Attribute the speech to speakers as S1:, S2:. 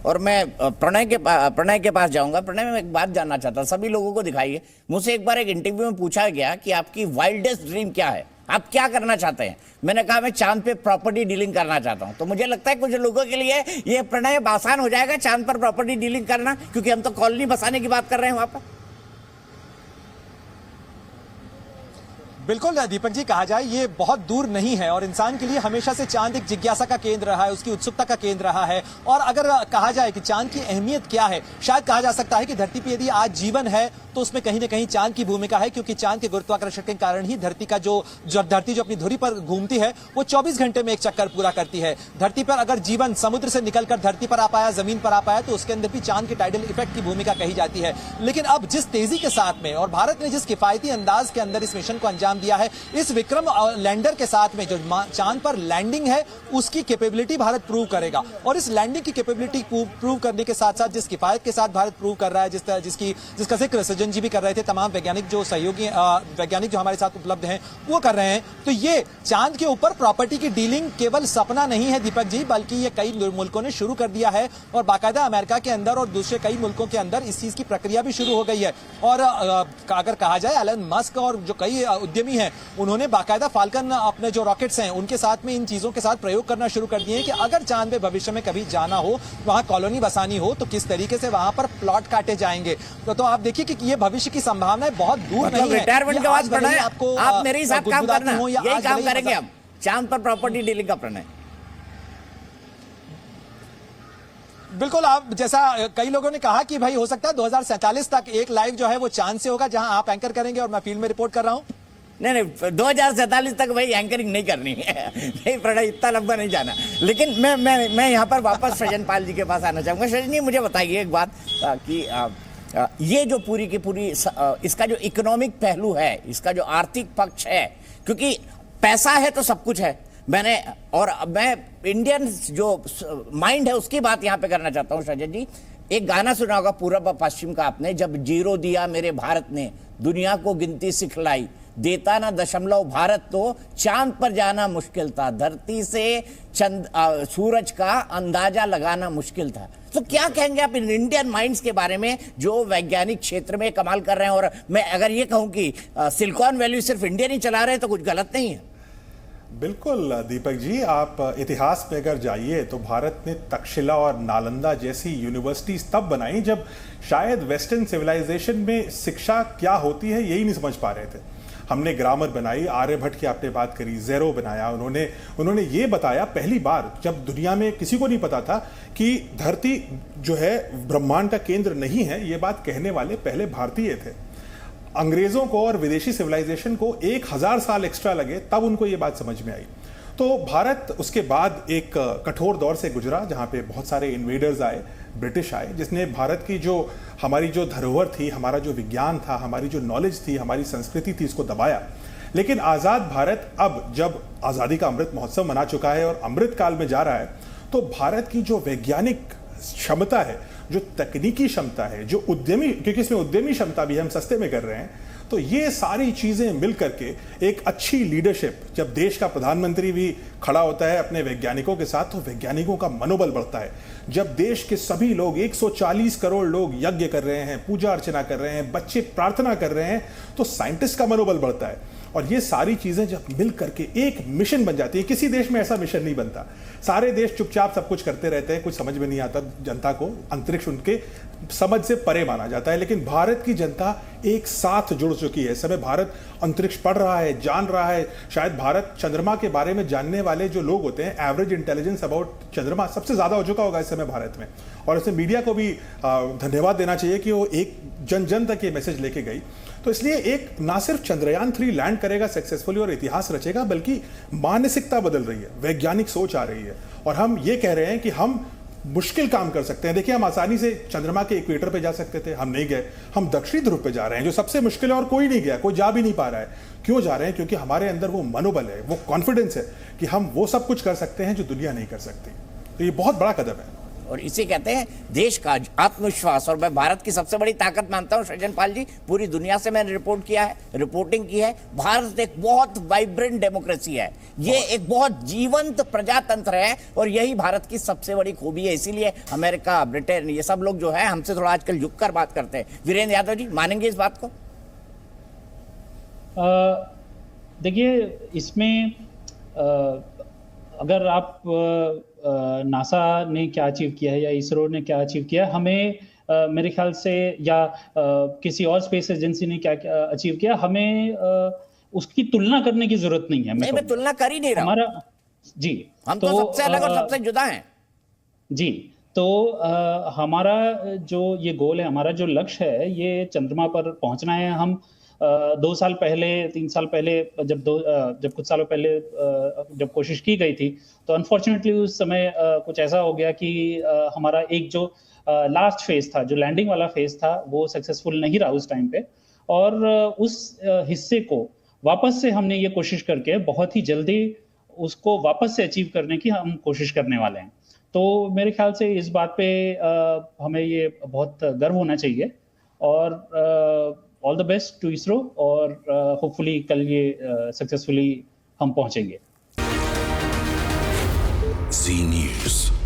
S1: और मैं प्रणय के पास जाऊंगा। प्रणय, में एक बात जानना चाहता हूं, सभी लोगों को दिखाइए। मुझसे एक बार एक इंटरव्यू में पूछा गया कि आपकी वाइल्डेस्ट ड्रीम क्या है, आप क्या करना चाहते हैं? मैंने कहा मैं चांद पे प्रॉपर्टी डीलिंग करना चाहता हूं। तो मुझे लगता है कुछ लोगों के लिए ये प्रणय आसान हो जाएगा चांद पर प्रॉपर्टी डीलिंग करना, क्योंकि हम तो कॉलोनी बसाने की बात कर रहे हैं वहां पर।
S2: बिल्कुल दीपक जी, कहा जाए ये बहुत दूर नहीं है और इंसान के लिए हमेशा से चांद एक जिज्ञासा का केंद्र रहा है, उसकी उत्सुकता का केंद्र रहा है। और अगर कहा जाए कि चांद की अहमियत क्या है, शायद कहा जा सकता है कि धरती पर यदि आज जीवन है तो उसमें कहीं ना कहीं चांद की भूमिका है, क्योंकि चांद के गुरुत्वाकर्षण के कारण ही धरती का जो अपनी धुरी पर घूमती है वो 24 घंटे में एक चक्कर पूरा करती है। धरती पर अगर जीवन समुद्र से निकलकर धरती पर आ पाया, जमीन पर आ पाया, तो उसके अंदर भी चांद के टाइडल इफेक्ट की भूमिका कही जाती है। लेकिन अब जिस तेजी के साथ में और भारत ने जिस किफायती अंदाज के अंदर इस मिशन को अंजाम दिया है, इस विक्रम लैंडर के साथ में जो चांद पर लैंडिंग है उसकी कैपेबिलिटी भारत प्रूव करेगा। और इस लैंडिंग की कैपेबिलिटी प्रूव करने के साथ साथ जिस किफायत के साथ भारत प्रूव कर रहा है, जिसका जिक्र सज्जन जी भी कर रहे थे, तमाम वैज्ञानिक जो सहयोगी वैज्ञानिक जो हमारे साथ उपलब्ध हैं वो कर रहे हैं, तो ये चांद के ऊपर प्रॉपर्टी की डीलिंग केवल सपना नहीं है दीपक जी, बल्कि ये कई मुल्कों ने शुरू कर दिया है और बाकायदा अमेरिका के अंदर और दूसरे कई मुल्कों के अंदर इस चीज की प्रक्रिया भी शुरू हो गई है। और अगर कहा जाए एलन मस्क और जो कई उद्यमी हैं उन्होंने बाकायदा फाल्कन अपने जो रॉकेट्स हैं उनके साथ में इन चीजों के साथ प्रयोग करना शुरू कर दिए हैं कि अगर चांद पे भविष्य में कभी जाना हो, वहां कॉलोनी बसानी हो, तो किस तरीके से वहां पर प्लॉट काटे जाएंगे। तो आप देखिए कि ये भविष्य की संभावनाएं बहुत दूर नहीं है।
S1: रिटायरमेंट के बाद प्रणय आप मेरे साथ काम करना, यही काम करेंगे हम, चांद पर प्रॉपर्टी डीलिंग का। प्रणय
S2: बिल्कुल, आप जैसा कई लोगों ने कहा कि भाई हो सकता है 2047 तक एक लाइव जो है वो चांद से होगा, जहां आप एंकर करेंगे और मैं फील्ड में रिपोर्ट कर रहा हूं।
S1: नहीं, 2047 तक भाई एंकरिंग नहीं करनी है। नहीं प्रणय, इतना लंबा नहीं जाना। लेकिन मैं यहाँ पर वापस सृजन पाल जी के पास आना चाहूंगा। सृजन जी, मुझे बताइए एक बात कि ये जो पूरी की पूरी इसका जो इकोनॉमिक पहलू है, इसका जो आर्थिक पक्ष है, क्योंकि पैसा है तो सब कुछ है। मैं इंडियन जो माइंड है उसकी बात यहाँ पे करना चाहता हूँ। सृजन जी, एक गाना सुना होगा पूर्व पश्चिम का आपने, जब जीरो दिया मेरे भारत ने दुनिया को गिनती सिखलाई, देता ना दशमलव भारत तो चांद पर जाना मुश्किल था, धरती से सूरज का अंदाजा लगाना मुश्किल था। तो क्या कहेंगे आप इन इंडियन माइंड्स के बारे में जो वैज्ञानिक क्षेत्र में कमाल कर रहे हैं? और मैं अगर ये कहूं कि सिलिकॉन वैली सिर्फ इंडियन ही चला रहे हैं तो कुछ गलत नहीं है?
S3: बिल्कुल दीपक जी, आप इतिहास में अगर जाइए तो भारत ने तक्षशिला और नालंदा जैसी यूनिवर्सिटीज तब बनाई जब शायद वेस्टर्न सिविलाइजेशन में शिक्षा क्या होती है यही नहीं समझ पा रहे थे। हमने ग्रामर बनाई, आर्यभट्ट की आपने बात करी, ज़ेरो बनाया, उन्होंने ये बताया पहली बार, जब दुनिया में किसी को नहीं पता था कि धरती जो है ब्रह्मांड का केंद्र नहीं है। ये बात कहने वाले पहले भारतीय थे। अंग्रेजों को और विदेशी सिविलाइजेशन को 1000 साल एक्स्ट्रा लगे, तब उनको ये बात समझ में आई। तो भारत उसके बाद एक कठोर दौर से गुजरा जहाँ पे बहुत सारे इन्वेडर्स आए, ब्रिटिश आए, जिसने भारत की हमारी जो धरोहर थी, हमारा जो विज्ञान था, हमारी जो नॉलेज थी, हमारी संस्कृति थी, इसको दबाया। लेकिन आज़ाद भारत अब जब आज़ादी का अमृत महोत्सव मना चुका है और अमृत काल में जा रहा है, तो भारत की जो वैज्ञानिक क्षमता है, जो तकनीकी क्षमता है, जो उद्यमी, क्योंकि इसमें उद्यमी क्षमता भी हम सस्ते में कर रहे हैं, तो ये सारी चीजें मिल करके एक अच्छी लीडरशिप, जब देश का प्रधानमंत्री भी खड़ा होता है अपने वैज्ञानिकों के साथ, तो वैज्ञानिकों का मनोबल बढ़ता है। जब देश के सभी लोग 140 करोड़ लोग यज्ञ कर रहे हैं, पूजा अर्चना कर रहे हैं, बच्चे प्रार्थना कर रहे हैं, तो साइंटिस्ट का मनोबल बढ़ता है। और ये सारी चीजें जब मिल करके एक मिशन बन जाती है, किसी देश में ऐसा मिशन नहीं बनता। सारे देश चुपचाप सब कुछ करते रहते हैं, कुछ समझ में नहीं आता जनता को, अंतरिक्ष उनके समझ से परे माना जाता है। लेकिन भारत की जनता एक साथ जुड़ चुकी है। इस समय भारत अंतरिक्ष पढ़ रहा है, जान रहा है। शायद भारत चंद्रमा के बारे में जानने वाले जो लोग होते हैं, एवरेज इंटेलिजेंस अबाउट चंद्रमा सबसे ज्यादा हो चुका होगा इस समय भारत में। और इसमें मीडिया को भी धन्यवाद देना चाहिए कि वो एक जन जन तक ये मैसेज लेके गई। तो इसलिए एक ना सिर्फ चंद्रयान 3 लैंड करेगा सक्सेसफुली और इतिहास रचेगा, बल्कि मानसिकता बदल रही है, वैज्ञानिक सोच आ रही है। और हम ये कह रहे हैं कि हम मुश्किल काम कर सकते हैं। देखिए, हम आसानी से चंद्रमा के इक्वेटर पे जा सकते थे, हम नहीं गए। हम दक्षिणी ध्रुव पे जा रहे हैं, जो सबसे मुश्किल है, और कोई नहीं गया, कोई जा भी नहीं पा रहा है। क्यों जा रहे हैं? क्योंकि हमारे अंदर वो मनोबल है, वो कॉन्फिडेंस है कि हम वो सब कुछ कर सकते हैं जो दुनिया नहीं कर सकती। तो ये बहुत बड़ा कदम है।
S1: और इसे कहते हैं देश का आत्मविश्वास। और मैं भारत की सबसे बड़ी ताकत मानता हूं सृजन पाल जी, पूरी दुनिया से मैंने रिपोर्टिंग की है, भारत एक बहुत वाइब्रेंट डेमोक्रेसी है, ये एक बहुत जीवंत प्रजातंत्र है और यही भारत की सबसे बड़ी खूबी है। इसीलिए अमेरिका, ब्रिटेन, ये सब लोग जो है हमसे थोड़ा आजकल झुककर बात करते हैं। वीरेंद्र यादव जी मानेंगे इस बात को?
S4: देखिए, इसमें अगर आप नासा ने क्या अचीव किया है या इसरो ने क्या अचीव किया है, हमें मेरे ख्याल से या किसी और स्पेस एजेंसी ने क्या अचीव किया, हमें उसकी तुलना करने की जरूरत नहीं है।
S1: मैं तुलना कर ही नहीं रहा
S4: हमारा जी,
S1: हम तो सबसे अलग और सबसे जुदा हैं
S4: जी। तो हमारा जो ये गोल है, हमारा जो लक्ष्य है, ये चंद्रमा पर पहुंचना है। हम 2 साल पहले, 3 साल पहले जब कुछ सालों पहले जब कोशिश की गई थी, तो अनफॉर्चुनेटली उस समय कुछ ऐसा हो गया कि हमारा एक जो लास्ट फेज था, जो लैंडिंग वाला फेज था, वो सक्सेसफुल नहीं रहा उस टाइम पे। और उस हिस्से को वापस से हमने ये कोशिश करके बहुत ही जल्दी उसको वापस से अचीव करने की हम कोशिश करने वाले हैं। तो मेरे ख्याल से इस बात पे हमें ये बहुत गर्व होना चाहिए। और all the best to ISRO, और होपफुली कल ये सक्सेसफुली हम पहुंचेंगे।
S5: जी न्यूज़।